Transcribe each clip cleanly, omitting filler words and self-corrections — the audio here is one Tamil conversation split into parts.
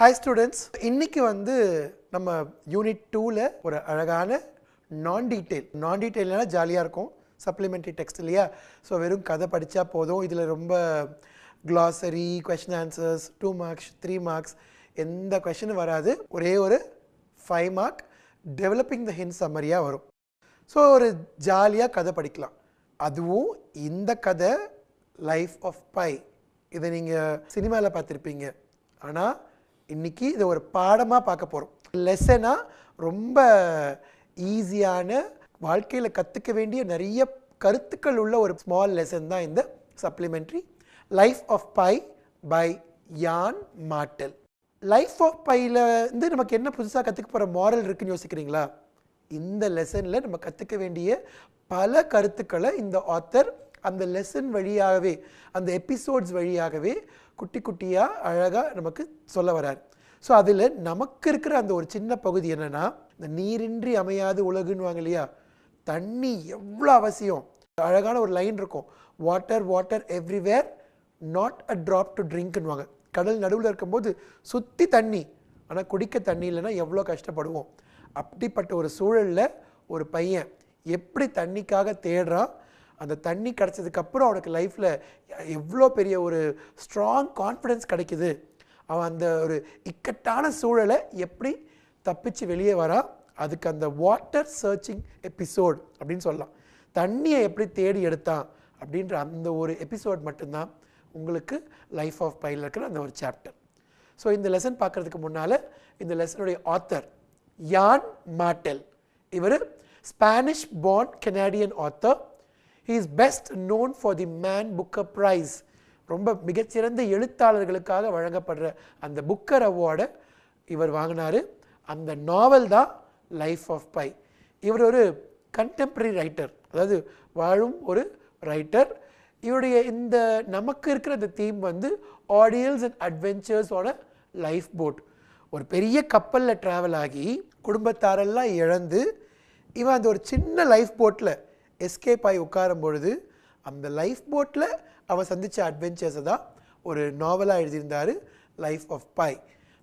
Hi students, இன்னைக்கு நம்ம யூனிட் 2ல ஒரு அழகான நான் டீடைல்னா ஜாலியா இருக்கும் சப்ளிமெண்டரி டெக்ஸ்ட் இல்லையா. ஸோ வெறும் கதை படித்தா போதும். இதில் ரொம்ப glossary, question answers, 2 marks, 3 marks எந்த கொஷனும் வராது. ஒரே ஒரு 5 mark டெவலப்பிங் த ஹிண்ட் சம்மரியாக வரும். ஸோ ஒரு ஜாலியாக கதை படிக்கலாம். அதுவும் இந்த கதை லைஃப் ஆஃப் பை. இதை நீங்கள் சினிமாவில் பார்த்துருப்பீங்க. ஆனால் இன்றைக்கி இதை ஒரு பாடமாக பார்க்க போகிறோம். லெசனாக ரொம்ப ஈஸியான வாழ்க்கையில் கற்றுக்க வேண்டிய நிறைய கருத்துக்கள் உள்ள ஒரு ஸ்மால் லெசன் தான் இந்த supplementary life of pi by Yann Martel. Life of பையில் நமக்கு என்ன புதுசாக கற்றுக்க போகிற மாரல் இருக்குன்னு யோசிக்கிறீங்களா? இந்த லெசனில் நம்ம கற்றுக்க வேண்டிய பல கருத்துக்களை இந்த ஆத்தர் அந்த லெசன் வழியாகவே அந்த எபிசோட்ஸ் வழியாகவே குட்டி குட்டியாக அழகாக நமக்கு சொல்ல வரார். ஸோ அதில் நமக்கு இருக்கிற அந்த ஒரு சின்ன பகுதி என்னென்னா, இந்த நீரின்றி அமையாது உலகுன்னு இல்லையா, தண்ணி எவ்வளோ அவசியம். அழகான ஒரு லைன் இருக்கும், water water everywhere not a drop to ட்ரிங்க்னுவாங்க. கடல் நடுவில் இருக்கும்போது சுற்றி தண்ணி, ஆனால் குடிக்க தண்ணி இல்லைன்னா எவ்வளோ கஷ்டப்படுவோம். அப்படிப்பட்ட ஒரு சூழலில் ஒரு பையன் எப்படி தண்ணிக்காக தேடுறான், அந்த தண்ணி கிடச்சதுக்கப்புறம் அவனுக்கு லைஃப்பில் எவ்வளோ பெரிய ஒரு ஸ்ட்ராங் கான்ஃபிடென்ஸ் கிடைக்குது, அவன் அந்த ஒரு இக்கட்டான சூழலை எப்படி தப்பிச்சு வெளியே வரான். அதுக்கு அந்த வாட்டர் சர்ச்சிங் எபிசோட் அப்படின்னு சொல்லலாம். தண்ணியை எப்படி தேடி எடுத்தான் அப்படின்ற அந்த ஒரு எபிசோட் மட்டும்தான் உங்களுக்கு லைஃப் ஆஃப் பையில் இருக்கிற அந்த ஒரு சாப்டர். ஸோ இந்த லெசன் பார்க்குறதுக்கு முன்னால் இந்த லெசனுடைய ஆத்தர் யான் மார்டல். இவர் Spanish born Canadian author. He is best known for the Man Booker Prize. ரொம்ப மிகச்சிறந்த எழுத்தாளர்களுக்காக வழங்கப்படுற அந்த புக்கர் அவார்டை இவர் வாங்கினார். அந்த நாவல் தான் லைஃப் ஆஃப் பை. இவர் ஒரு கண்டெம்பரரி ரைட்டர், அதாவது வாழும் ஒரு ரைட்டர். இவருடைய இந்த நமக்கு இருக்கிற இந்த தீம் ஆடியல்ஸ் அண்ட் அட்வென்ச்சர்ஸோட லைஃப் போட். ஒரு பெரிய கப்பலில் ட்ராவல் ஆகி குடும்பத்தாரெல்லாம் இழந்து இவன் அந்த ஒரு சின்ன லைஃப் போட்டில் எஸ்கேப் ஆகி உட்காரும் பொழுது அந்த லைஃப் போட்டில் அவன் சந்தித்த அட்வென்ச்சர்ஸை தான் ஒரு நாவலாக எழுதியிருந்தார் லைஃப் ஆஃப் பை.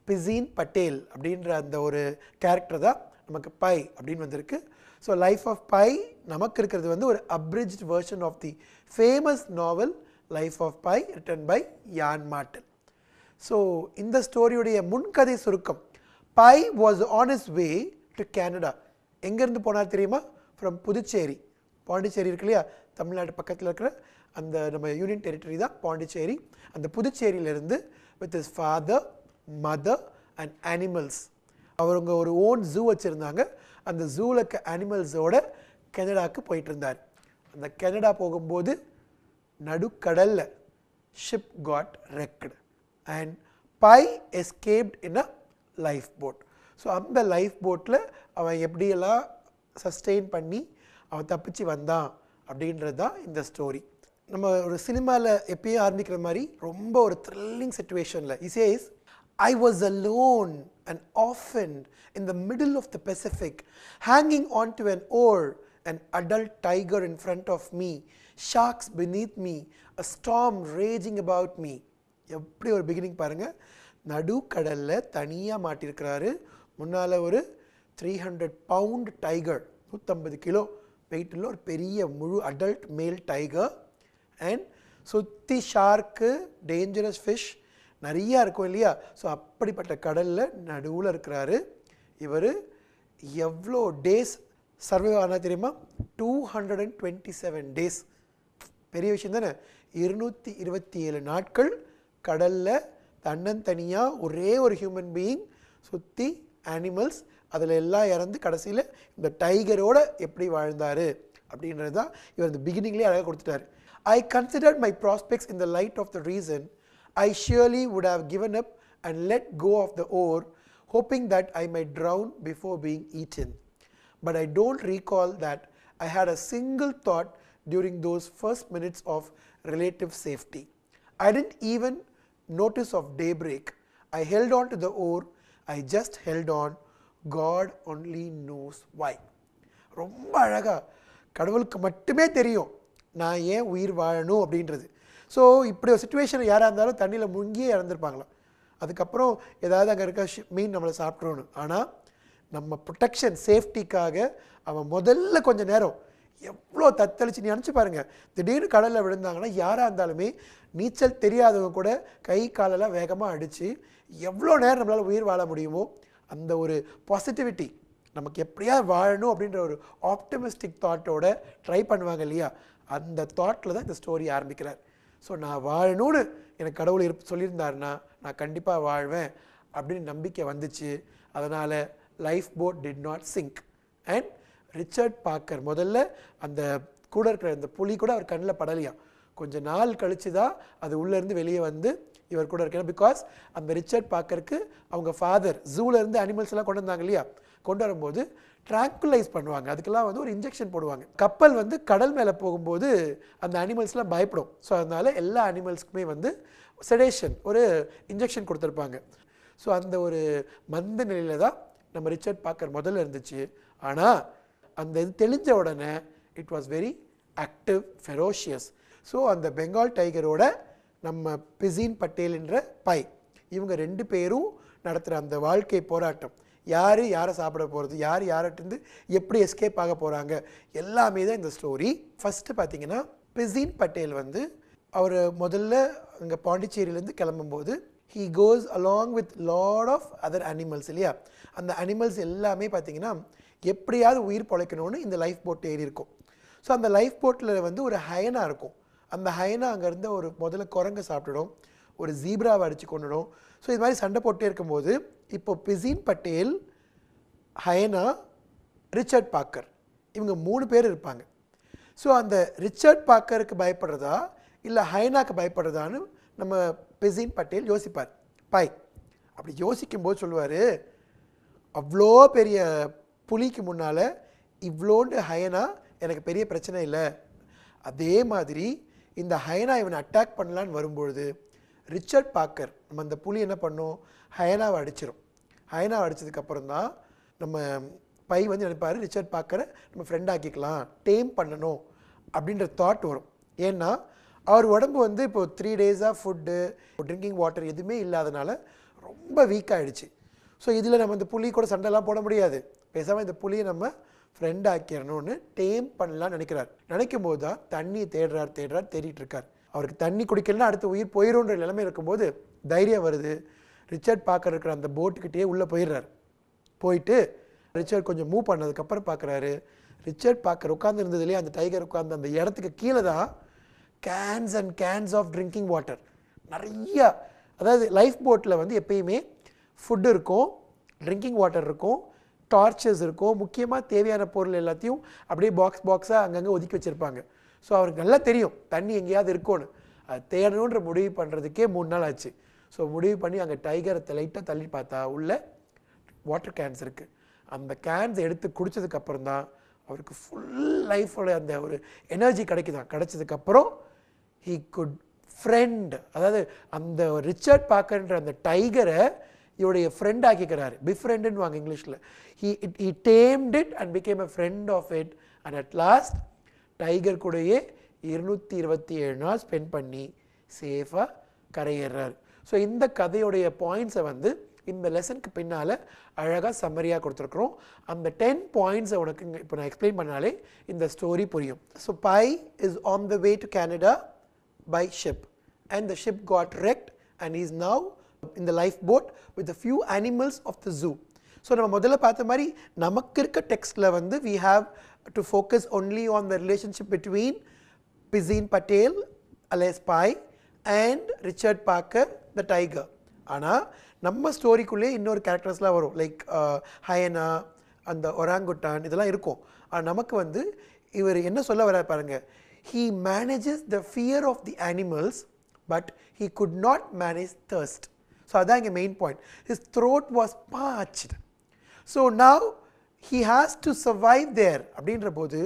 பிசீன் பட்டேல் அப்படின்ற அந்த ஒரு கேரக்டர் தான் நமக்கு பை அப்படின்னு வந்திருக்கு. ஸோ லைஃப் ஆஃப் பை நமக்கு இருக்கிறது ஒரு abridged version of the famous novel Life of Pi written by Yann Martel. So இந்த ஸ்டோரியுடைய முன்கதை சுருக்கம், Pi was on his way to Canada. எங்கேருந்து போனார் தெரியுமா? ஃப்ரம் புதுச்சேரி. பாண்டிச்சேரி இருக்கு இல்லையா, தமிழ்நாடு பக்கத்தில் இருக்கிற அந்த நம்ம யூனியன் டெரிட்டரி தான் பாண்டிச்சேரி. அந்த புதுச்சேரியிலேருந்து with his father, mother and animals, அவங்க ஒரு ஓன் ஜூ வச்சுருந்தாங்க. அந்த ஜூவில் இருக்க அனிமல்ஸோட கனடாவுக்கு போயிட்டு இருந்தார். அந்த கனடா போகும்போது நடுக்கடலில் ship got wrecked and Pi escaped in a life boat. So அந்த லைஃப் போட்டில் அவன் எப்படியெல்லாம் சஸ்டெயின் பண்ணி அவன் தப்பிச்சு வந்தான் அப்படின்றது தான் இந்த ஸ்டோரி. நம்ம ஒரு சினிமாவில் எப்பயும் ஆரம்பிக்கிற மாதிரி ரொம்ப ஒரு thrilling சிச்சுவேஷனில் he says, I was alone and orphaned in the middle of the Pacific, hanging onto an oar, an adult tiger in front of me, sharks beneath me, a storm raging about me. எப்படி ஒரு பிகினிங் பாருங்கள். நடுக்கடலில் தனியாக மாட்டியிருக்கிறாரு. முன்னால் ஒரு 300 பவுண்ட் டைகர், 150 கிலோ வெயிட்டில் ஒரு பெரிய முழு அடல்ட் மேல் டைகர். அண்ட் சுற்றி ஷார்க்கு, டேஞ்சரஸ் ஃபிஷ் நிறையா இருக்கும் இல்லையா. ஸோ அப்படிப்பட்ட கடலில் நடுவில் இருக்கிறாரு. இவர் எவ்வளோ டேஸ் சர்வைவ் ஆனால் தெரியுமா? 227 டேஸ். பெரிய விஷயம் தானே. 227 நாட்கள் கடலில் தன்னந்தனியாக ஒரே ஒரு ஹியூமன் பீயிங், சுற்றி அனிமல்ஸ், அதில் எல்லாம் இறந்து கடைசியில் இந்த டைகரோடு எப்படி வாழ்ந்தார் அப்படின்றது தான் இவர் இந்த பிகினிங்லேயே அழகாக கொடுத்துட்டார். I considered my prospects in the light of the reason. I surely would have given up and let go of the oar, hoping that I might drown before being eaten. But I don't recall that I had a single thought during those first minutes of relative safety. I didn't even notice of daybreak. I held on to the oar. I just held on. God only knows why. ரொம்ப அழகாக, கடவுளுக்கு மட்டுமே தெரியும் நான் ஏன் உயிர் வாழணும் அப்படின்றது. ஸோ இப்படி ஒரு சுச்சுவேஷன் யாராக இருந்தாலும் தண்ணியில் முங்கியே இறந்துருப்பாங்களாம். அதுக்கப்புறம் ஏதாவது அங்கே இருக்க மீன் நம்மளை சாப்பிட்றோன்னு. ஆனால் நம்ம ப்ரொடெக்ஷன் சேஃப்டிக்காக அவன் முதல்ல கொஞ்சம் நேரம் எவ்வளோ தத்தளிச்சு நீ நினச்சி பாருங்கள். திடீர்னு கடலில் விழுந்தாங்கன்னா யாராக இருந்தாலுமே நீச்சல் தெரியாதவங்க கூட கை காலெல்லாம் வேகமாக அடித்து எவ்வளோ நேரம் நம்மளால் உயிர் வாழ முடியுமோ அந்த ஒரு பாசிட்டிவிட்டி, நமக்கு எப்படியாவது வாழணும் அப்படின்ற ஒரு ஆப்டிமிஸ்டிக் தாட்டோட ட்ரை பண்ணுவாங்க இல்லையா, அந்த தாட்டில் தான் இந்த ஸ்டோரி ஆரம்பிக்கிறார். ஸோ நான் வாழணும்னு எனக்கு கடவுள் சொல்லியிருந்தாருன்னா நான் கண்டிப்பாக வாழ்வேன் அப்படின்னு நம்பிக்கை வந்துச்சு. அதனால் life boat did not sink. And Richard Parker முதல்ல அந்த கூட இருக்கிற அந்த புலி கூட அவர் கண்ணில் படலையாம். கொஞ்சம் நாள் கழித்து தான் அது உள்ளேருந்து வெளியே வந்து இவர் கூட இருக்கேன். பிகாஸ் அந்த ரிச்சர்ட் பார்க்கருக்கு அவங்க ஃபாதர் ஜூலேருந்து அனிமல்ஸ் எல்லாம் கொண்டு வந்தாங்க இல்லையா, கொண்டு வரும்போது ட்ராங்குலைஸ் பண்ணுவாங்க, அதுக்கெல்லாம் வந்து ஒரு இன்ஜெக்ஷன் போடுவாங்க. கப்பல் வந்து கடல் மேலே போகும்போது அந்த அனிமல்ஸ்லாம் பயப்படும். ஸோ அதனால் எல்லா அனிமல்ஸ்க்குமே வந்து செடேஷன் ஒரு இன்ஜெக்ஷன் கொடுத்துருப்பாங்க. ஸோ அந்த ஒரு மந்த நிலையில் தான் நம்ம ரிச்சர்ட் பார்க்கர் முதல்ல இருந்துச்சு. ஆனால் அந்த இது தெளிஞ்ச உடனே it was very active, ferocious. So அந்த பெங்கால் டைகரோட நம்ம பிசின் பட்டேல் என்ற பை, இவங்க 2 பேரும் நடத்துகிற அந்த வாழ்க்கை போராட்டம், யார் யாரை சாப்பிட போகிறது, யார் யார்கிட்டருந்து எப்படி எஸ்கேப் ஆக போகிறாங்க, எல்லாமே தான் இந்த ஸ்டோரி. ஃபஸ்ட்டு பார்த்தீங்கன்னா பிசின் பட்டேல் வந்து அவர் முதல்ல அங்கே பாண்டிச்சேரியிலேருந்து கிளம்பும்போது he goes along with lot of other animals இல்லையா. அந்த அனிமல்ஸ் எல்லாமே பார்த்தீங்கன்னா எப்படியாவது உயிர் பொழைக்கணும்னு இந்த லைஃப் போட் ஏறி இருக்கும். ஸோ அந்த லைஃப் போட்டில் வந்து ஒரு ஹயனா இருக்கும். அந்த ஹயனா அங்கேருந்து ஒரு முதல்ல குரங்கை சாப்பிட்டுடும், ஒரு ஜீப்ராவை அடித்து கொண்டுடும். ஸோ இது மாதிரி சண்டை போட்டே இருக்கும்போது இப்போ பிசின் பட்டேல், ஹயனா, ரிச்சர்ட் பார்க்கர், இவங்க 3 பேர் இருப்பாங்க. ஸோ அந்த ரிச்சர்ட் பார்க்கருக்கு பயப்படுறதா இல்லை ஹயனாக்கு பயப்படுறதான்னு நம்ம பிசின் பட்டேல் யோசிப்பார். பாய் அப்படி யோசிக்கும்போது சொல்லுவார், அவ்வளோ பெரிய புலிக்கு முன்னால் இவ்வளோண்டு ஹயனா எனக்கு பெரிய பிரச்சனை இல்லை. அதே மாதிரி இந்த ஹயனா இவனை அட்டாக் பண்ணலான்னு வரும்பொழுது ரிச்சர்ட் பார்க்கர் நம்ம அந்த புலி என்ன பண்ணும், ஹயனாவை அடிச்சிடும். ஹயனாவை அடித்ததுக்கப்புறம் தான் நம்ம பை வந்து நினைப்பார் ரிச்சர்ட் பார்க்கரை நம்ம ஃப்ரெண்ட் ஆக்கிக்கலாம், டேம் பண்ணணும் அப்படின்ற தாட் வரும். ஏன்னா அவர் உடம்பு வந்து இப்போது 3 டேஸாக ஃபுட்டு, ட்ரிங்கிங் வாட்டர் எதுவுமே இல்லாதனால ரொம்ப வீக் ஆகிடுச்சு. ஸோ இதில் நம்ம இந்த புலி கூட சண்டைலாம் போட முடியாது, பேசாமல் இந்த புலியை நம்ம ஃப்ரெண்ட் ஆக்கிடணும்னு டேம் பண்ணலான்னு நினைக்கும் போது தான் தண்ணியை தேடிட்டு இருக்கார். அவருக்கு தண்ணி குடிக்கலன்னா அடுத்த உயிர் போயிடும்ன்ற நிலைமை இருக்கும்போது தைரியம் வருது. ரிச்சர்ட் பார்க்கர் இருக்கிற அந்த போட்டுக்கிட்டே உள்ளே போயிடுறாரு. போயிட்டு ரிச்சர்ட் கொஞ்சம் மூவ் பண்ணதுக்கப்புறம் பார்க்குறாரு, ரிச்சர்ட் பார்க்கர் உட்காந்துருந்ததுலேயே அந்த டைகர் உட்காந்து அந்த இடத்துக்கு கீழே தான் cans and cans of drinking water நிறையா. அதாவது லைஃப் போட்டில் வந்து எப்பயுமே ஃபுட்டு இருக்கும், ட்ரிங்கிங் வாட்டர் இருக்கும், டார்ச்சஸ் இருக்கும், முக்கியமாக தேவையான பொருள் எல்லாத்தையும் அப்படியே பாக்ஸாக அங்கங்கே ஒதுக்கி வச்சுருப்பாங்க. ஸோ அவருக்கு நல்லா தெரியும் தண்ணி எங்கேயாவது இருக்கும்னு. அது தேடணுன்ற முடிவு பண்ணுறதுக்கே 3 நாள் ஆச்சு. ஸோ முடிவு பண்ணி அங்கே டைகரை லைட்டாக தள்ளி பார்த்தா உள்ள வாட்டர் கேன்ஸ் இருக்குது. அந்த கேன்ஸை எடுத்து குடித்ததுக்கப்புறம் தான் அவருக்கு ஃபுல் லைஃபோட அந்த ஒரு எனர்ஜி கிடைச்சதுக்கப்புறம் he could friend, அதாவது அந்த ரிச்சர்ட் பார்க்கர்ன்ற அந்த டைகரை இவருடைய ஃப்ரெண்ட் ஆக்கிக்கிறாரு. பிஃப்ரெண்டுன்னு வாங்க இங்கிலீஷில். he tamed it and became a friend of it and at last tiger கூடயே 227 நாள் ஸ்பெண்ட் பண்ணி சேஃபாக கரையேறாரு. ஸோ இந்த கதையுடைய பாயிண்ட்ஸை வந்து இந்த லெசனுக்கு பின்னால் அழகாக சம்மரியாக கொடுத்துருக்குறோம். அந்த 10 பாயிண்ட்ஸை உனக்கு இப்போ நான் எக்ஸ்பிளைன் பண்ணாலே இந்த ஸ்டோரி புரியும். So Pi is on the way to Canada by ship and the ship got wrecked and he is now in the lifeboat with a few animals of the zoo. So நம்ம முதல்ல பார்த்த மாதிரி நமக்கு இருக்க டெக்ஸ்ட்டில் வந்து we have to focus only on the relationship between Pisin Patel alias Pai and Richard Parker the tiger. ஆனால் நம்ம ஸ்டோரிக்குள்ளே இன்னொரு கேரக்டர்ஸ்லாம் வரும், லைக் ஹயனா, அந்த ஒராங்குட்டான், இதெல்லாம் இருக்கும். ஆனால் நமக்கு வந்து இவர் என்ன சொல்ல வர பாருங்க, he manages the fear of the animals but he could not manage thirst. So அதான் இங்கே main point. his throat was parched, so now he has to survive there. அப்படின்ற போது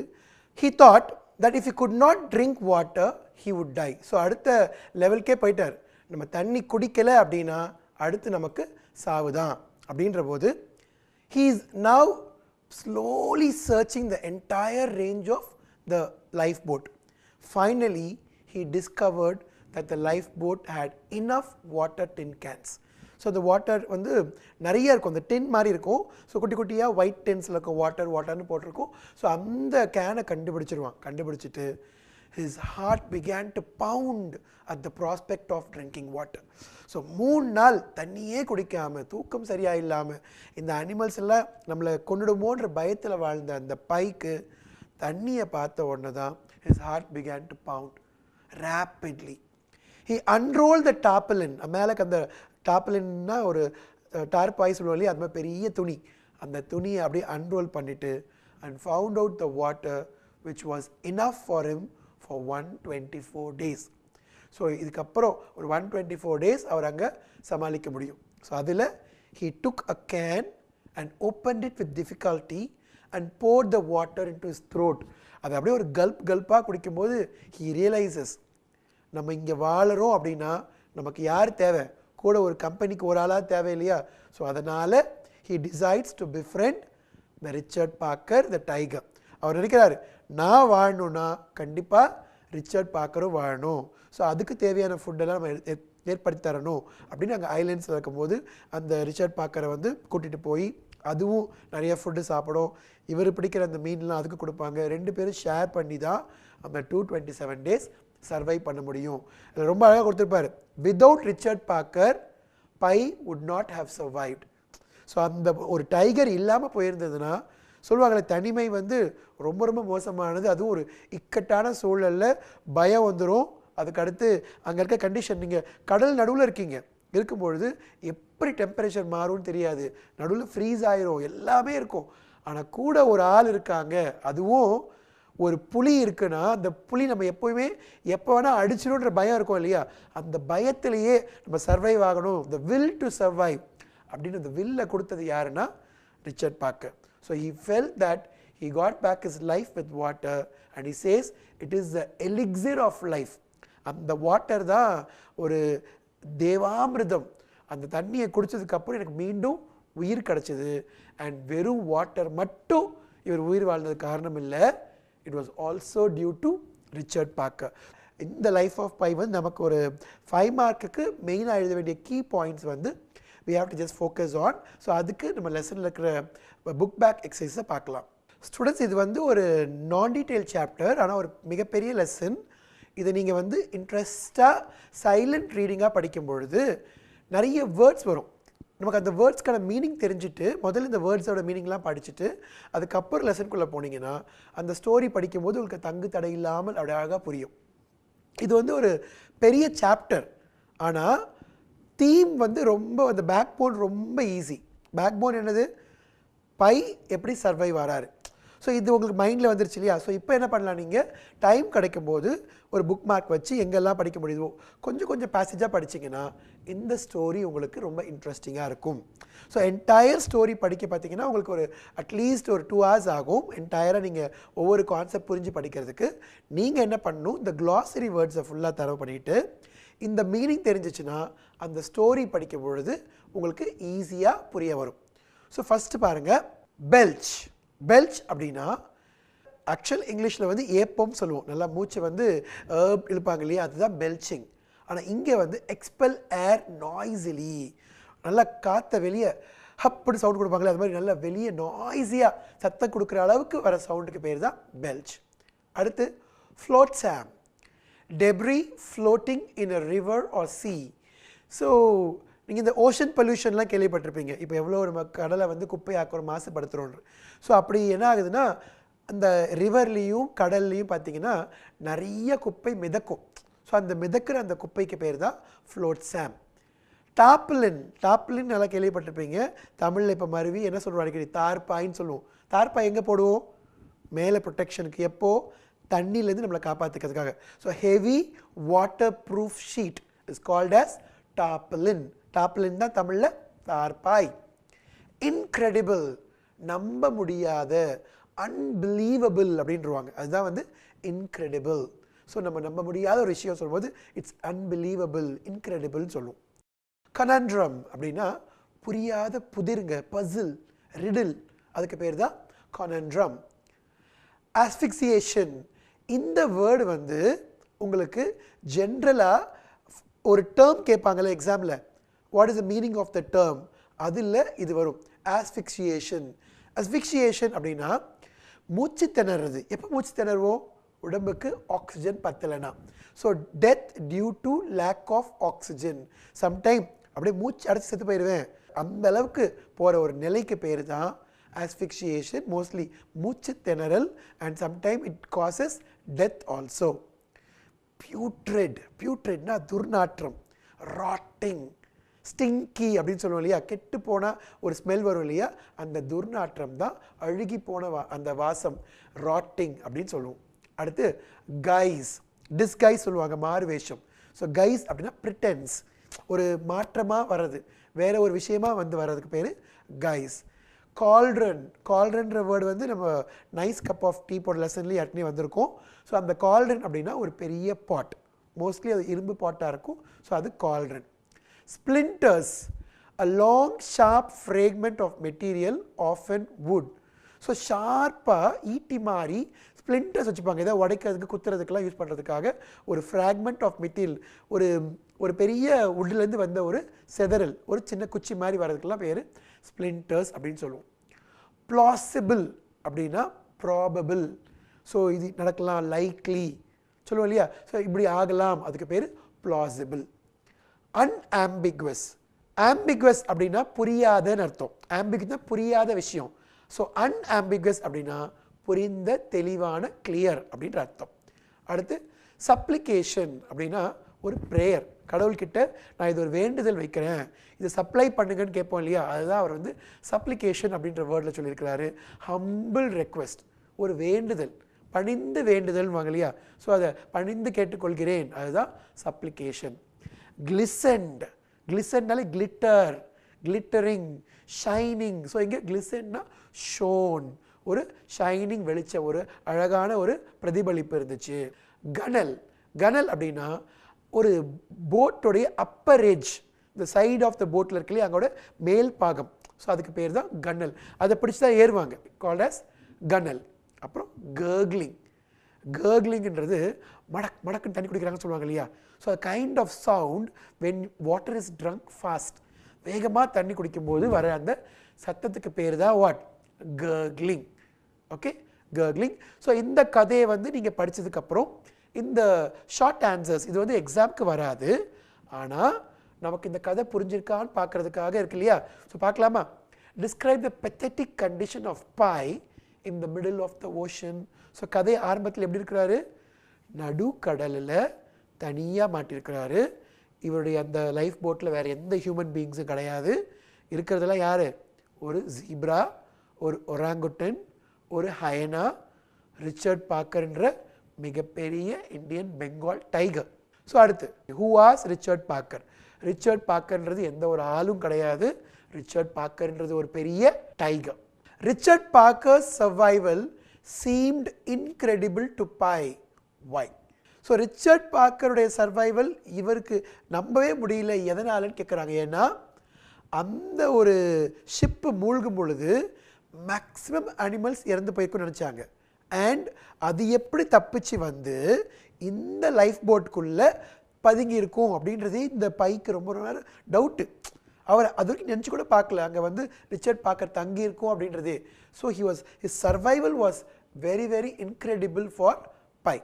he thought that if he could not drink water he would die. So அடுத்த லெவல்கே போயிட்டார். நம்ம தண்ணி குடிக்கலை அப்படின்னா அடுத்து நமக்கு சாவுதான். அப்படின்ற போது he is now slowly searching the entire range of the lifeboat. Finally he discovered that the lifeboat had enough water tin cans. So அந்த வாட்டர் வந்து நிறைய இருக்கும், அந்த டின் மாதிரி இருக்கும். ஸோ குட்டி குட்டியாக ஒயிட் டின்ஸில் இருக்கும் வாட்டர்னு போட்டிருக்கும். ஸோ அந்த கேனை கண்டுபிடிச்சிருவான். கண்டுபிடிச்சிட்டு his heart began to pound at the prospect of drinking water. So 3 நாள் தண்ணியே குடிக்காமல், தூக்கம் சரியாக இல்லாமல், இந்த அனிமல்ஸ் எல்லாம் நம்மளை கொண்டுடுமோன்ற பயத்தில் வாழ்ந்த அந்த பைக்கு தண்ணியை பார்த்த உடனே தான் his heart began to pound rapidly. He unrolled the tarpaulin. மேலே அந்த டார்பாலின்னா ஒரு டார்பாய் சொல்லுவோம் இல்லையா, அது மாதிரி பெரிய துணி, அந்த துணியை அப்படியே அன்ரோல் பண்ணிவிட்டு and found out the water which was enough for him for 124 days. So இதுக்கப்புறம் ஒரு 124 days அவர் அங்கே சமாளிக்க முடியும். ஸோ அதில் he took a can and opened it with difficulty and poured the water into his throat. அது அப்படியே ஒரு கல்ப்பாக குடிக்கும்போது he realizes நம்ம இங்கே வாழறோம் அப்படின்னா நமக்கு யார் தேவை, கூட ஒரு கம்பெனிக்கு ஒரு ஆளாக தேவை இல்லையா. ஸோ அதனால் he decides to befriend the Richard Parker the tiger. அவர் நினைக்கிறாரு, நான் வாழணும்னா கண்டிப்பாக ரிச்சர்ட் பார்க்கரும் வாழணும், ஸோ அதுக்கு தேவையான ஃபுட்டெல்லாம் நம்ம ஏற்படுத்தி தரணும் அப்படின்னு அங்கே ஐலேண்ட்ஸில் இருக்கும்போது அந்த ரிச்சர்ட் பார்க்கரை வந்து கூட்டிகிட்டு போய் அதுவும் நிறைய ஃபுட்டு சாப்பிடும். இவர் பிடிக்கிற அந்த மீன்லாம் அதுக்கு கொடுப்பாங்க. 2 பேரும் ஷேர் பண்ணி தான் அந்த 227 days சர்வைவ் பண்ண முடியும். அதில் ரொம்ப அழகாக கொடுத்துருப்பாரு, without Richard Parker Pi would not have survived. So அந்த ஒரு டைகர் இல்லாமல் போயிருந்ததுன்னா சொல்லுவாங்களே, தனிமை வந்து ரொம்ப ரொம்ப மோசமானது, அதுவும் ஒரு இக்கட்டான சூழலில் பயம் வந்துடும். அதுக்கடுத்து அங்கே இருக்க கண்டிஷன், நீங்கள் கடல் நடுவில் இருக்கீங்க, இருக்கும்பொழுது எப்படி டெம்பரேச்சர் மாறும்னு தெரியாது, நடுவில் ஃப்ரீஸ் ஆயிரும், எல்லாமே இருக்கும். ஆனால் கூட ஒரு ஆள் இருக்காங்க, அதுவும் ஒரு புலி இருக்குன்னா அந்த புலி நம்ம எப்போவுமே எப்போ வேணால் அடிச்சிடும்ன்ற பயம் இருக்கும் இல்லையா, அந்த பயத்திலேயே நம்ம சர்வைவ் ஆகணும், the will to survive அப்படின்னு அந்த வில்லை கொடுத்தது யாருன்னா Richard Parker. So he felt that he got back his life with water and he says it is the elixir of life. அந்த வாட்டர் தான் ஒரு தேவாமிர்தம். அந்த தண்ணியை குடித்ததுக்கப்புறம் எனக்கு மீண்டும் உயிர் கிடச்சிது. அண்ட் வெறும் வாட்டர் மட்டும் இவர் உயிர் வாழ்ந்தது காரணம் இல்லை, it was also due to Richard Parker. இந்த லைஃப் ஆஃப் பை வந்து நமக்கு ஒரு 5 மார்க்குக்கு மெயினாக எழுத வேண்டிய கீ பாயிண்ட்ஸ் வந்து we have to just focus on. ஸோ அதுக்கு நம்ம லெசனில் இருக்கிற புக் பேக் எக்ஸசைஸை பார்க்கலாம். ஸ்டூடெண்ட்ஸ், இது வந்து ஒரு நான் டீட்டெயில் சாப்டர், ஆனால் ஒரு மிகப்பெரிய லெசன். இதை நீங்கள் வந்து இன்ட்ரெஸ்டாக சைலண்ட் ரீடிங்காக படிக்கும் பொழுது நிறைய வேர்ட்ஸ் வரும். நமக்கு அந்த வேர்ட்ஸ்க்கான மீனிங் தெரிஞ்சுட்டு முதல்ல இந்த வேர்ட்ஸோட மீனிங்லாம் படிச்சுட்டு அதுக்கப்புறம் லெசனுக்குள்ளே போனீங்கன்னா அந்த ஸ்டோரி படிக்கும்போது உங்களுக்கு தங்கு தடை இல்லாமல் அப்படி அழகாக புரியும். இது வந்து ஒரு பெரிய சாப்டர், ஆனால் தீம் வந்து ரொம்ப, அந்த பேக் போன் ரொம்ப ஈஸி. பேக் போன் என்னது, பை எப்படி சர்வைவ் ஆறாரு. ஸோ இது உங்களுக்கு மைண்டில் வந்துருச்சு இல்லையா. ஸோ இப்போ என்ன பண்ணலாம், நீங்கள் டைம் கிடைக்கும்போது ஒரு புக் மார்க் வச்சு எங்கெல்லாம் படிக்க முடியுதோ கொஞ்சம் கொஞ்சம் பேசேஜாக படிச்சிங்கன்னா இந்த ஸ்டோரி உங்களுக்கு ரொம்ப இன்ட்ரெஸ்டிங்காக இருக்கும். ஸோ என்டையர் ஸ்டோரி படிக்க பார்த்தீங்கன்னா உங்களுக்கு ஒரு அட்லீஸ்ட் ஒரு 2 hours ஆகும். என்டையராக நீங்கள் ஒவ்வொரு கான்செப்ட் புரிஞ்சு படிக்கிறதுக்கு. நீங்கள் என்ன பண்ணணும், இந்த க்ளாசரி வேர்ட்ஸை ஃபுல்லாக தரவு பண்ணிவிட்டு இந்த மீனிங் தெரிஞ்சிச்சுன்னா அந்த ஸ்டோரி படிக்கும் பொழுது உங்களுக்கு ஈஸியாக புரிய வரும். ஸோ ஃபஸ்ட்டு பாருங்கள், பெல்ச். பெல்ச் அப்படின்னா ஆக்சுவல் இங்கிலீஷில் வந்து ஏப்பம் சொல்லுவோம், நல்லா மூச்சை வந்து இழுப்பாங்க இல்லையா, அதுதான் பெல்ச்சிங். ஆனால் இங்கே வந்து எக்ஸ்பெல் ஏர் நாய்ஸிலி, நல்லா காற்றை வெளியே ஹப்படி சவுண்ட் கொடுப்பாங்களே, அது மாதிரி நல்லா வெளியே நாய்ஸியாக சத்தம் கொடுக்குற அளவுக்கு வர சவுண்டுக்கு பேர் தான் பெல்ச். அடுத்து float Sam, debris floating in a river or sea. So நீங்கள் இந்த ஓஷன் பொல்யூஷன்லாம் கேள்விப்பட்டிருப்பீங்க. இப்போ எவ்வளோ நம்ம கடலை வந்து குப்பையாக்குறோம், மாசுபடுத்துகிறோன்னு. ஸோ அப்படி என்ன ஆகுதுன்னா அந்த ரிவர்லேயும் கடல்லையும் பார்த்திங்கன்னா நிறைய குப்பை மிதக்கும். ஸோ அந்த மிதக்கிற அந்த குப்பைக்கு பேர் தான் ஃப்ளோட் சாம். டாப்லின், டாப்லின் நல்லா கேள்விப்பட்டிருப்பீங்க. தமிழில் இப்போ மருவி என்ன சொல்கிறோம், அடிக்கடி தார்பாயின்னு சொல்லுவோம். தார்பாய் எங்கே போடுவோம், மேலே ப்ரொடெக்ஷனுக்கு, எப்போது தண்ணியிலேருந்து நம்மளை காப்பாற்றிக்கிறதுக்காக. So heavy waterproof sheet is called as tarpaulin. Tarpaulin தான் தமிழில் தார்பாய். இன்க்ரெடிபிள், நம்ப முடியாத, அன்பிலீவபிள் அப்படின்றவாங்க, அதுதான் வந்து இன்க்ரெடிபிள். ஸோ நம்ம நம்ப முடியாத ஒரு விஷயம் சொல்லும்போது இட்ஸ் அன்பிலீவபிள், இன்க்ரெடிபிள்னு சொல்லுவோம். கனண்ட்ரம் அப்படின்னா புரியாத புதிருங்க, பசில், ரிடில், அதுக்கு பேர் தான் கனண்ட்ரம். ஆஸ்ஃபிக்சியேஷன், இந்த வேர்டு வந்து உங்களுக்கு ஜென்ரலாக ஒரு டேர்ம் கேட்பாங்கள்ல எக்ஸாமில், what is the meaning of the term, அதில் இது வரும். ஆஸ்ஃபிக்சியேஷன். அஸ்ஃபிக்சியேஷன் அப்படின்னா மூச்சு திணறது. எப்போ மூச்சு திணறுவோம்? உடம்புக்கு ஆக்சிஜன் பத்தலைனா. So death due to lack of oxygen. Sometime அப்படியே மூச்சு அடைச்சி செத்து போயிடுவேன், அந்த அளவுக்கு போகிற ஒரு நிலைக்கு பேர் தான் asphyxiation, mostly மூச்சு திணறல், and sometimes it causes death also. Putrid, putridனா துர்நாற்றம், rotting, ஸ்டிங்கி அப்படின்னு சொல்லுவோம் இல்லையா, கெட்டு போனால் ஒரு ஸ்மெல் வரும் இல்லையா, அந்த துர்நாற்றம் தான் அழுகி போன அந்த வாசம், ராட்டிங் அப்படின்னு சொல்லுவோம். அடுத்து கைஸ், டிஸ்கைஸ் சொல்லுவாங்க, மாறு வேஷம். ஸோ கைஸ் அப்படின்னா ப்ரிட்டன்ஸ், ஒரு மாற்றமாக வர்றது, வேற ஒரு விஷயமா வந்து வர்றதுக்கு பேர் கைஸ். கால்ட்ரன், கால்ட்ரன்ற வேர்டு வந்து நம்ம நைஸ் கப் ஆஃப் டீ போட லெசன்லேயே ஏற்கனவே வந்திருக்கோம். ஸோ அந்த கால்ட்ரன் அப்படின்னா ஒரு பெரிய பாட், மோஸ்ட்லி அது இரும்பு பாட்டாக இருக்கும். ஸோ அது cauldron. Splinters, a long sharp fragment of material, often wood. So ஷார்ப்பாக ஈட்டி மாதிரி ஸ்ப்ளிண்டர்ஸ் வச்சுப்பாங்க, ஏதாவது உடைக்கிறதுக்கு குத்துறதுக்கெல்லாம் யூஸ் பண்ணுறதுக்காக. ஒரு ஃப்ராக்மெண்ட் ஆஃப் மெட்டீரியல், ஒரு பெரிய வுட்லேருந்து வந்த ஒரு செதறல், ஒரு சின்ன குச்சி மாதிரி வர்றதுக்கெல்லாம் பேர் ஸ்ப்ளிண்டர்ஸ் அப்படின்னு சொல்லுவோம். ப்ளாசிபிள் அப்படின்னா ப்ராபபிள். ஸோ இது நடக்கலாம், லைக்லி சொல்லுவோம் இல்லையா, ஸோ இப்படி ஆகலாம், அதுக்கு பேர் ப்ளாசிபிள். unambiguous, ambiguous அப்படின்னா புரியாதன்னு அர்த்தம். ambiguous புரியாத விஷயம். ஸோ unambiguous அப்படின்னா புரிந்த, தெளிவான, கிளியர் அப்படின்ற அர்த்தம். அடுத்து சப்ளிகேஷன் அப்படின்னா ஒரு ப்ரேயர், கடவுள்கிட்ட நான் இது ஒரு வேண்டுதல் வைக்கிறேன், இது சப்ளை பண்ணுங்கன்னு கேட்போம் இல்லையா, அதுதான் அவர் வந்து சப்ளிகேஷன் அப்படின்ற வேர்டில் சொல்லியிருக்கிறாரு. ஹம்பிள் ரெக்வெஸ்ட், ஒரு வேண்டுதல், பணிந்து வேண்டுதல் வாங்க இல்லையா, ஸோ அதை பணிந்து கேட்டுக்கொள்கிறேன், அதுதான் சப்ளிகேஷன். கிளிசன்ட், கிளிசன்ட்னாலே கிளிட்டர், கிளிட்டரிங், ஷைனிங். ஸோ இங்கே கிளிசன்னா ஷோன், ஒரு ஷைனிங், வெளிச்ச, ஒரு அழகான ஒரு பிரதிபலிப்பு இருந்துச்சு. கனல், கனல் அப்படின்னா ஒரு போட்டோடைய அப்பர் எட்ஜ், இந்த சைடு ஆஃப் த போட்டில் இருக்கு இல்லையா, அங்கோட மேல் பாகம். ஸோ அதுக்கு பேர் தான் கனல், அதை பிடிச்சி தான் ஏறுவாங்க, கால்ட் ஆஸ் கனல். அப்புறம் கர்க்லிங், கர்க்லிங்ன்றது மடக் மடக்குன்னு தண்ணி குடிக்கிறாங்கன்னு சொல்லுவாங்க இல்லையா, ஸோ அது kind of sound when water is drunk fast, வேகமாக தண்ணி குடிக்கும்போது வர அந்த சத்தத்துக்கு பேர் தான் what, gurgling. Okay, gurgling. So இந்த கதையை வந்து நீங்கள் படித்ததுக்கப்புறம் இந்த ஷார்ட் ஆன்சர்ஸ், இது வந்து எக்ஸாமுக்கு வராது, ஆனால் நமக்கு இந்த கதை புரிஞ்சிருக்கான்னு பார்க்குறதுக்காக இருக்கு இல்லையா. ஸோ பார்க்கலாமா? Describe the pathetic condition of Pi in the middle of the ocean. So கதை ஆரம்பத்தில் எப்படி இருக்கிறாரு, நடு கடலில் தனியாக மாட்டிருக்கிறாரு. இவருடைய அந்த லைஃப் போட்டில் வேறு எந்த ஹியூமன் பீயிங்ஸும் கிடையாது. இருக்கிறதெல்லாம் யார், ஒரு ஜீப்ரா, ஒரு ஒராங்குட்டன், ஒரு ஹயனா, ரிச்சர்ட் பார்க்கர்ன்ற மிகப்பெரிய இந்தியன் பெங்கால் டைகர். ஸோ அடுத்து who was Richard Parker? Richard பார்க்கர்ன்றது எந்த ஒரு ஆளும் கிடையாது, ரிச்சர்ட் பார்க்கர்ன்றது ஒரு பெரிய tiger. Richard Parker's survival seemed incredible to Pi. Why? So Richard பார்க்கருடைய சர்வைவல் இவருக்கு நம்பவே முடியல, எதனாலன்னு கேட்குறாங்க. ஏன்னா அந்த ஒரு ஷிப்பு மூழ்கும் பொழுது மேக்ஸிமம் அனிமல்ஸ் இறந்து போயிருக்குன்னு நினச்சாங்க. அண்ட் அது எப்படி தப்பிச்சு வந்து இந்த லைஃப் போட்டுக்குள்ளே பதுங்கி இருக்கும் அப்படின்றதே இந்த பைக்கு ரொம்ப நேரம் டவுட்டு. அவர் அது வரைக்கும் நினச்சி கூட பார்க்கல அங்கே வந்து ரிச்சர்ட் பார்க்கர் தங்கி இருக்கும் அப்படின்றதே. So his survival was very very incredible for Pi.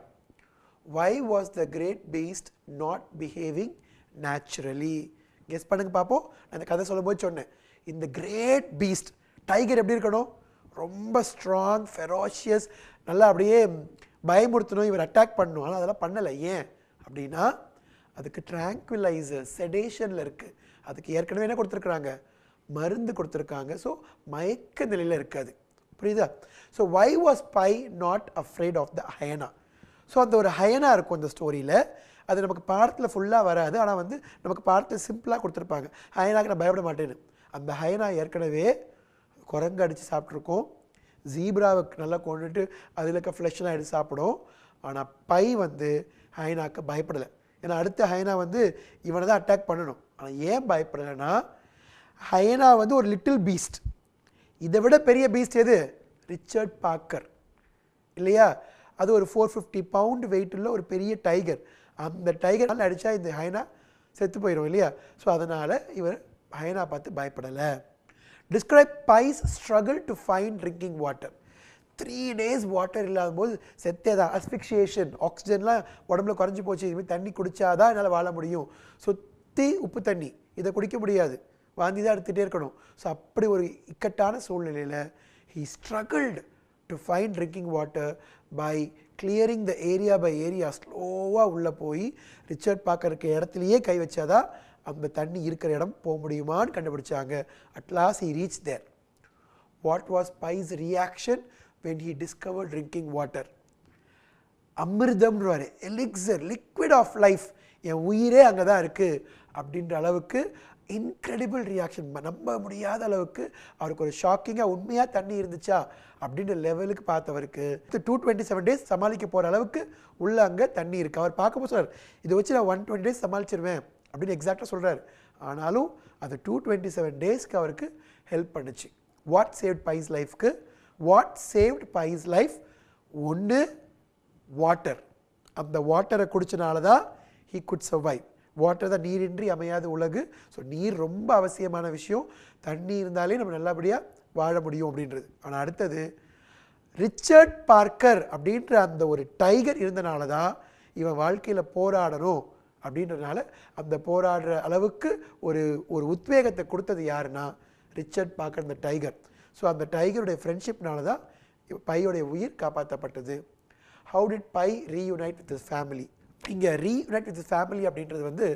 Why was the great beast not behaving naturally? Guess பண்ணுங்க பார்ப்போம். நான் இந்த கதை சொல்லும்போது சொன்னேன், இந்த கிரேட் பீஸ்ட் டைகர் எப்படி இருக்கணும், ரொம்ப ஸ்ட்ராங், ஃபெரோஷியஸ், நல்லா அப்படியே பயமுறுத்தணும், இவர் அட்டாக் பண்ணணும். ஆனால் அதெல்லாம் பண்ணலை. ஏன் அப்படின்னா அதுக்கு ட்ராங்குலைசர், செடேஷனில் இருக்குது. அதுக்கு ஏற்கனவே என்ன கொடுத்துருக்குறாங்க, மருந்து கொடுத்துருக்காங்க. ஸோ மயக்க நிலையில் இருக்காது. புரியுதா? So why was Pi not afraid of the hyena? So அந்த ஒரு ஹயனா இருக்கும் அந்த ஸ்டோரியில். அது நமக்கு பாடத்தில் ஃபுல்லாக வராது, ஆனால் வந்து நமக்கு பாடத்தில் சிம்பிளாக கொடுத்துருப்பாங்க. ஹயனாக்கு நான் பயப்பட மாட்டேன்னு. அந்த ஹயனா ஏற்கனவே குரங்கு அடித்து சாப்பிட்ருக்கோம், ஜீப்ராவை நல்லா கொண்டுட்டு அதில் இருக்க ஃப்ளஷ்லாம் எடுத்து சாப்பிடும். ஆனால் பை வந்து ஹயனாக்கு பயப்படலை. ஏன்னா அடுத்த ஹயனா வந்து இவனை தான் அட்டாக் பண்ணணும். ஆனால் ஏன் பயப்படலைன்னா, ஹயனா வந்து ஒரு லிட்டில் பீஸ்ட். இதை விட பெரிய பீஸ்ட் எது, ரிச்சர்ட் பார்க்கர் இல்லையா? அது ஒரு 450 பவுண்ட் வெயிட் உள்ள ஒரு பெரிய டைகர். அந்த டைகர் அடித்தா இந்த ஹயனா செத்து போயிடும் இல்லையா. ஸோ அதனால் இவர் ஹயனா பார்த்து பயப்படலை. Describe Pi's struggle to find drinking water. 3 days water இல்லாத போது செத்தேதான், அஸ்பிக்ஷியேஷன், ஆக்சிஜன்லாம் உடம்புல குறைஞ்சி போச்சு, இதுமாதிரி தண்ணி குடித்தாதான் என்னால் வாழ முடியும், சுற்றி உப்பு தண்ணி, இதை குடிக்க முடியாது, வாந்தி தான் எடுத்துகிட்டே இருக்கணும். ஸோ அப்படி ஒரு இக்கட்டான சூழ்நிலையில் he struggled to find drinking water by clearing the area by area. ஸ்லோவாக உள்ளே போய் ரிச்சர்ட் பார்க்கறக்கு இடத்துலையே கை வச்சாதான் அந்த தண்ணி இருக்கிற இடம் போக முடியுமான்னு கண்டுபிடிச்சாங்க. At last he reached there. What was Pi's reaction when he discovered drinking water? அமிர்தம்ன்றாரு, எலிக்சர், லிக்விட் ஆஃப் லைஃப், என் உயிரே அங்கே தான் இருக்குது அப்படின்ற அளவுக்கு இன்க்ரெடிபிள் ரியாக்ஷன். நம்ப முடியாத அளவுக்கு அவருக்கு ஒரு ஷாக்கிங்காக உண்மையாக தண்ணி இருந்துச்சா அப்படின்ற லெவலுக்கு பார்த்தவருக்கு 227 days சமாளிக்க போகிற அளவுக்கு உள்ள அங்கே தண்ணி இருக்குது. அவர் பார்க்கும்போது சொல்கிறார், இதை வச்சு நான் 120 days சமாளிச்சிருவேன் அப்படின்னு எக்ஸாக்டாக சொல்கிறார். ஆனாலும் அது 227 daysக்கு அவருக்கு ஹெல்ப் பண்ணுச்சு. வாட் சேவ்ட் பைஸ் லைஃப்க்கு? What saved Pi's life? ஒன்று வாட்டர். அந்த வாட்டரை குடிச்சனால தான் he could survive. வாட்டர் தான் நீரின்றி அமையாத உலகு. ஸோ நீர் ரொம்ப அவசியமான விஷயம். தண்ணி இருந்தாலே நம்ம நல்லபடியாக வாழ முடியும் அப்படின்றது. ஆனால் அடுத்தது ரிச்சர்ட் பார்க்கர் அப்படின்ற அந்த ஒரு டைகர் இருந்தனால தான் இவன் வாழ்க்கையில் போராடணும் அப்படின்றதுனால அந்த போராடுற அளவுக்கு ஒரு ஒரு உத்வேகத்தை கொடுத்தது யாருன்னா ரிச்சர்ட் பார்க்கர், அந்த டைகர். ஸோ அந்த டைகருடைய ஃப்ரெண்ட்ஷிப்னால தான் பையோடைய உயிர் காப்பாற்றப்பட்டது. How did Pi reunite with his family? இங்கே ரீயூனைட் வித் ஹிஸ் ஃபேமிலி அப்படின்றது வந்து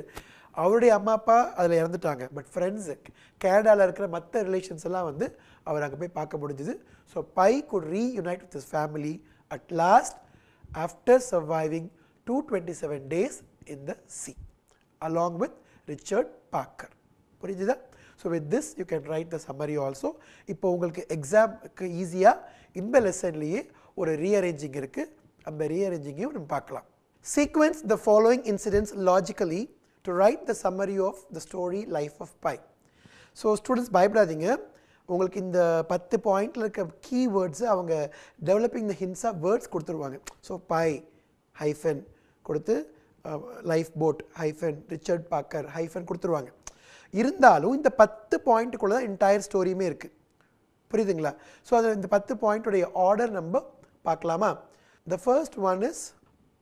அவருடைய அம்மா அப்பா அதில் இறந்துட்டாங்க. பட் ஃப்ரெண்ட்ஸு, கனடாவில் இருக்கிற மற்ற ரிலேஷன்ஸ் எல்லாம் வந்து அவர் அங்கே போய் பார்க்க முடிஞ்சுது. So Pi could reunite with his family at last after surviving 227 days in the sea along with Richard Parker. புரிஞ்சுதா? So with this you can write the summary also. இப்போ உங்களுக்கு எக்ஸாமுக்கு ஈஸியாக இந்த லெசன்லேயே ஒரு ரீஅரேஞ்சிங் இருக்குது. அந்த ரீஅரேஞ்சிங்கையும் நம்ம பார்க்கலாம். Sequence the following incidents logically to write the summary of the story Life of Pi. So students பயப்படாதீங்க, உங்களுக்கு இந்த 10 பாயிண்டில் இருக்க கீவேர்ட்ஸு அவங்க டெவலப்பிங் த ஹின்ஸாக வேர்ட்ஸ் கொடுத்துருவாங்க. ஸோ பை ஹைஃபன் கொடுத்து life boat hyphen Richard Parker hyphen கொடுத்துருவாங்க. இருந்தாலும் இந்த 10 பாயிண்ட்டுக்குள்ளே தான் என்டையர் ஸ்டோரியுமே இருக்குது. புரியுதுங்களா? ஸோ அது இந்த 10 பாயிண்ட்டுடைய ஆர்டர் நம்ம பார்க்கலாமா? The first one is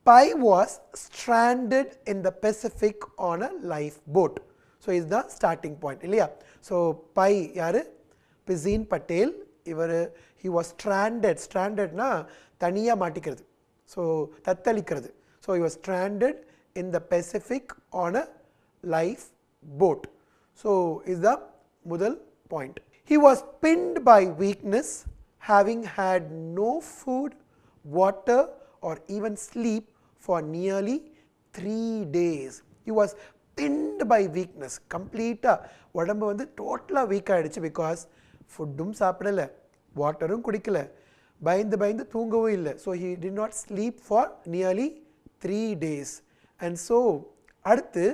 Pi was stranded in the Pacific on a lifeboat. So இதுதான் ஸ்டார்டிங் பாயிண்ட் இல்லையா? ஸோ பை யார்? பிசீன் பட்டேல். இவர் he was stranded. strandedனா தனியாக மாட்டிக்கிறது, ஸோ தத்தளிக்கிறது. So he was stranded in the Pacific on a lifeboat. So இதுதான் முதல் point. He was pinned by weakness, having had no food, water or even sleep for nearly 3 days. He was pinned by weakness. கம்ப்ளீட்டாக உடம்பு வந்து டோட்டலாக வீக் ஆகிடுச்சு. பிகாஸ் ஃபுட்டும் சாப்பிடலை, வாட்டரும் குடிக்கலை, பயந்து பயந்து தூங்கவும் இல்லை. So he did not sleep for nearly 3 days. And so அடுத்து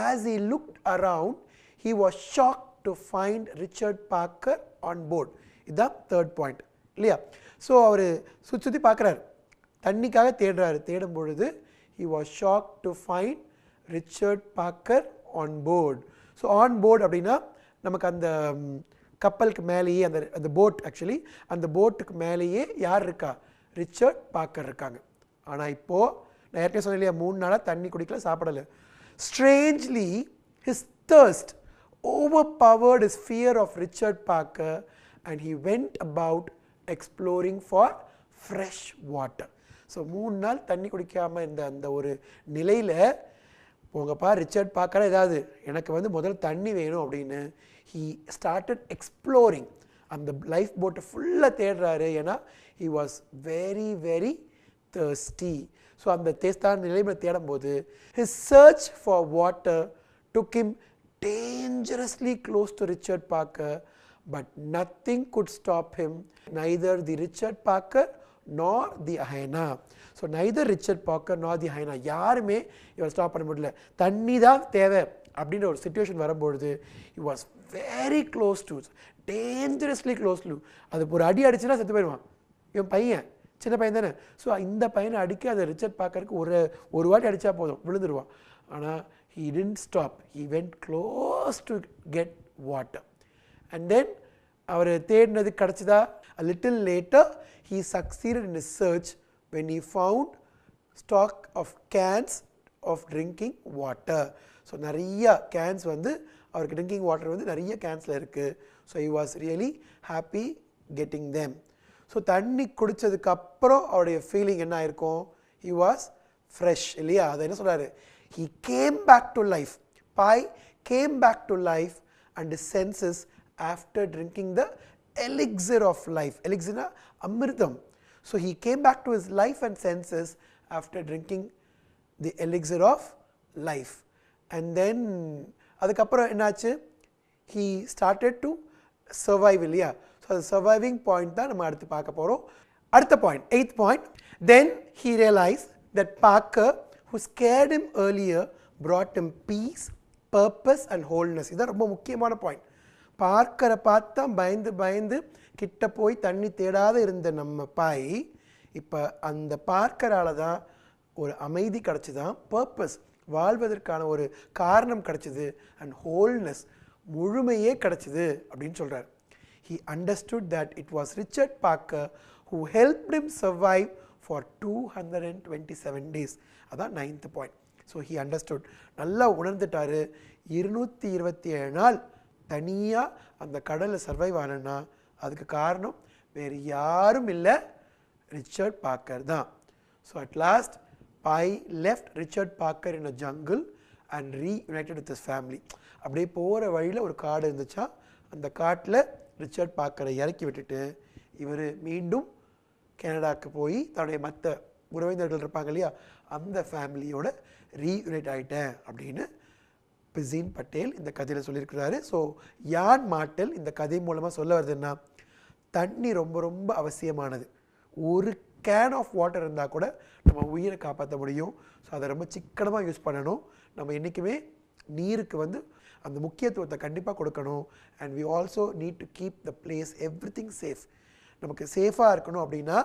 as he looked around he was shocked to find Richard Parker on board. இதுதான் தேர்ட் பாயிண்ட் இல்லையா? ஸோ அவர் சுற்றி பார்க்குறாரு, தண்ணிக்காக தேடுறாரு. தேடும் பொழுது he was shocked to find Richard Parker on board. So on board அப்படின்னா நமக்கு அந்த கப்பலுக்கு மேலேயே அந்த போட், ஆக்சுவலி அந்த போட்டுக்கு மேலேயே யார் இருக்கா? ரிச்சர்ட் பார்க்கர் இருக்காங்க. ஆனால் இப்போது நான் ஏற்கனவே சொன்னேன் இல்லையா, 3 நாளாக தண்ணி குடிக்கல, சாப்பிடலை. Strangely his thirst overpowered his fear of Richard Parker and he went about exploring for fresh water. So 3 நாள் தண்ணி குடிக்காமல் இருந்த அந்த ஒரு நிலையில் போங்கப்பா ரிச்சர்ட் பார்க்கற ஏதாவது எனக்கு வந்து முதல்ல தண்ணி வேணும் அப்படின்னு he started exploring. அந்த லைஃப் போட்டை ஃபுல்லாக தேடுறாரு. ஏன்னா he was very very thirsty. So அந்த தேஸ்தான நிலைமையில் தேடும்போது his search for water took him dangerously close to Richard Parker, but nothing could stop him, neither the Richard Parker nor the hyena. So neither Richard Parker nor the hyena, யாருமே இவர் ஸ்டாப் பண்ண முடியல. தண்ணி தான் தேவை அப்படின்ற ஒரு சிச்சுவேஷன் வரும்பொழுது he was very close to, dangerously close to. அது ஒரு அடி அடிச்சுன்னா செத்து போயிடுவான். இவன் பையன், சின்ன பையன் தானே. ஸோ இந்த பையனை அடிக்க அதை ரிச்சர்ட் பார்க்கறதுக்கு ஒரு வாட்டி அடித்தா போதும், விழுந்துருவான். ஆனால் he didn't stop. He went close to get water. And then அவர் தேடினது கிடச்சிதா? A little later he succeeded in his search when he found stock of cans of drinking water. So நிறைய கேன்ஸ் வந்து அவருக்கு ட்ரிங்கிங் வாட்டர் வந்து நிறைய கேன்ஸில் இருக்குது. So he was really happy getting them. So தண்ணி குடித்ததுக்கப்புறம் அவருடைய ஃபீலிங் என்ன ஆயிருக்கும்? he was fresh இல்லையா? அதை என்ன சொல்கிறாரு? he came back to life. Pi came back to life and his senses after drinking the elixir of life. Elixir na amritam. So he came back to his life and senses after drinking the elixir of life. And then அதுக்கப்புறம் என்னாச்சு? he started to survive இல்லையா? ஸோ அது சர்வைவிங் பாயிண்ட் தான் நம்ம அடுத்து பார்க்க போகிறோம். அடுத்த point, 8th point. then he realized that Parker who scared him earlier brought him peace, purpose and wholeness. இதுதான் ரொம்ப முக்கியமான பாயிண்ட். பார்க்கரை பார்த்தா பயந்து பயந்து கிட்ட போய் தண்ணி தேடாத இருந்த நம்ம பாய் இப்போ அந்த பார்க்கரால் தான் ஒரு அமைதி கிடச்சிதான், பர்பஸ் வாழ்வதற்கான ஒரு காரணம் கிடச்சிது, அண்ட் ஹோல்னஸ் முழுமையே கிடச்சிது அப்படின்னு சொல்கிறார். he understood that it was Richard Parker who helped him survive for 227 days. அதான் 9th point. So he understood, நல்லா உணர்ந்துட்டாரு. 227 நாள் தனியாக அந்த கடலில் சர்வைவ் ஆனா அதுக்கு காரணம் வேறு யாரும் இல்லை, ரிச்சர்ட் பார்க்கர் தான். So at last Pi left Richard Parker in a jungle and reunited with his family. அப்படியே போகிற வழியில் ஒரு காடு இருந்துச்சா, அந்த காட்டில் ரிச்சர்ட் பார்க்கரை இறக்கி விட்டுட்டு இவர் மீண்டும் கனடாவுக்கு போய் தன்னுடைய மற்ற உறவினர்கள் இருப்பாங்க இல்லையா, அந்த ஃபேமிலியோட ரீயூனைட் ஆகிட்டேன் அப்படின்னு பிசின் பட்டேல் இந்த கதையில் சொல்லியிருக்கிறாரு. ஸோ யான் மார்டல் இந்த கதை மூலமாக சொல்ல வருதுன்னா, தண்ணி ரொம்ப ரொம்ப அவசியமானது. ஒரு கேன் ஆஃப் வாட்டர் இருந்தால் கூட நம்ம உயிரை காப்பாற்ற முடியும். ஸோ அதை ரொம்ப சிக்கனமாக யூஸ் பண்ணணும். நம்ம என்றைக்குமே நீருக்கு வந்து அந்த முக்கியத்துவத்தை கண்டிப்பாக கொடுக்கணும். And we also need to keep the place everything safe. நமக்கு சேஃபாக இருக்கணும் அப்படின்னா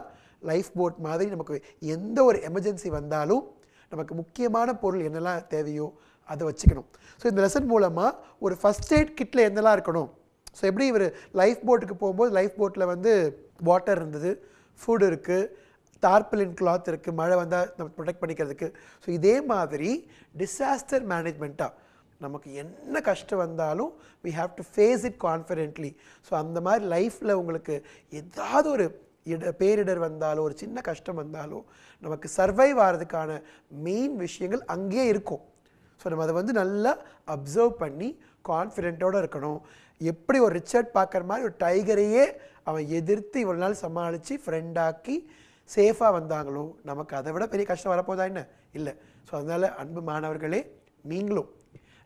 லைஃப் போட் மாதிரி நமக்கு எந்த ஒரு எமர்ஜென்சி வந்தாலும் நமக்கு முக்கியமான பொருள் என்னெல்லாம் தேவையோ அதை வச்சுக்கணும். ஸோ இந்த லெசன் மூலமாக ஒரு ஃபஸ்ட் எய்ட் கிட்டில் என்னெல்லாம் இருக்கணும். ஸோ எப்படி இவர் லைஃப் போட்டுக்கு போகும்போது லைஃப் போட்டில் வந்து வாட்டர் இருந்தது, ஃபுட் இருக்குது, டார்பலின் கிளாத் இருக்குது, மழை வந்தால் நம்ம ப்ரொடெக்ட் பண்ணிக்கிறதுக்கு. ஸோ இதே மாதிரி டிசாஸ்டர் மேனேஜ்மெண்ட்டாக நமக்கு என்ன கஷ்டம் வந்தாலும் we have to face it confidently. So அந்த மாதிரி லைஃப்பில் உங்களுக்கு ஏதாவது ஒரு பேரிடர் வந்தாலோ ஒரு சின்ன கஷ்டம் வந்தாலோ நமக்கு சர்வைவ் ஆகிறதுக்கான மெயின் விஷயங்கள் அங்கேயே இருக்கும். ஸோ நம்ம அதை வந்து நல்லா அப்சர்வ் பண்ணி கான்ஃபிடென்ட்டோடு இருக்கணும். எப்படி ஒரு ரிச்சர்ட் பார்க்கற மாதிரி ஒரு டைகரையே அவன் எதிர்த்து இவ்வளோ நாள் சமாளித்து ஃப்ரெண்டாக்கி சேஃபாக வந்தாங்களோ நமக்கு அதை விட பெரிய கஷ்டம் வரப்போதா என்ன? இல்லை. ஸோ அதனால் அன்பு மாணவர்களே, நீங்களும்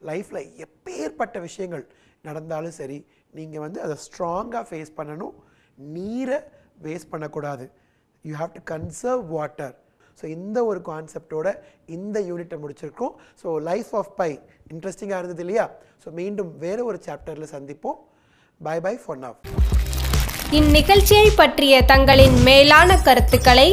லைஃப்பில் எப்பேற்பட்ட விஷயங்கள் நடந்தாலும் சரி, நீங்கள் வந்து அதை ஸ்ட்ராங்காக ஃபேஸ் பண்ணணும். நீரை வேஸ்ட் பண்ணக்கூடாது. You have to conserve water. So இந்த ஒரு கான்செப்டோட இந்த யூனிட்டை முடிச்சிருக்கோம். ஸோ லைஃப் ஆஃப் பை இன்ட்ரெஸ்டிங்காக இருந்தது இல்லையா? ஸோ மீண்டும் வேறு ஒரு சாப்டரில் சந்திப்போம். Bye bye for now. இந்நிகழ்ச்சியை பற்றிய தங்களின் மேலான கருத்துக்களை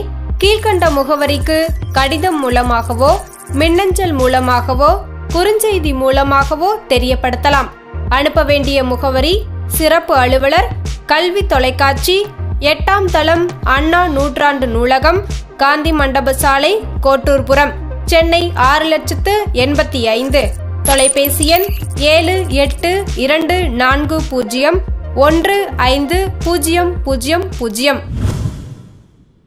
கீழ்கண்ட முகவரிக்கு கடிதம் மூலமாகவோ மின்னஞ்சல் மூலமாகவோ குறுஞ்செய்தி மூலமாகவோ தெரியப்படுத்தலாம். அனுப்ப வேண்டிய முகவரி: சிறப்பு அலுவலர், கல்வி தொலைக்காட்சி, 8ஆம் தளம், அண்ணா நூற்றாண்டு நூலகம், காந்தி மண்டப சாலை, கோட்டூர்புரம், சென்னை 6,85,000. தொலைபேசி எண் 7824015000.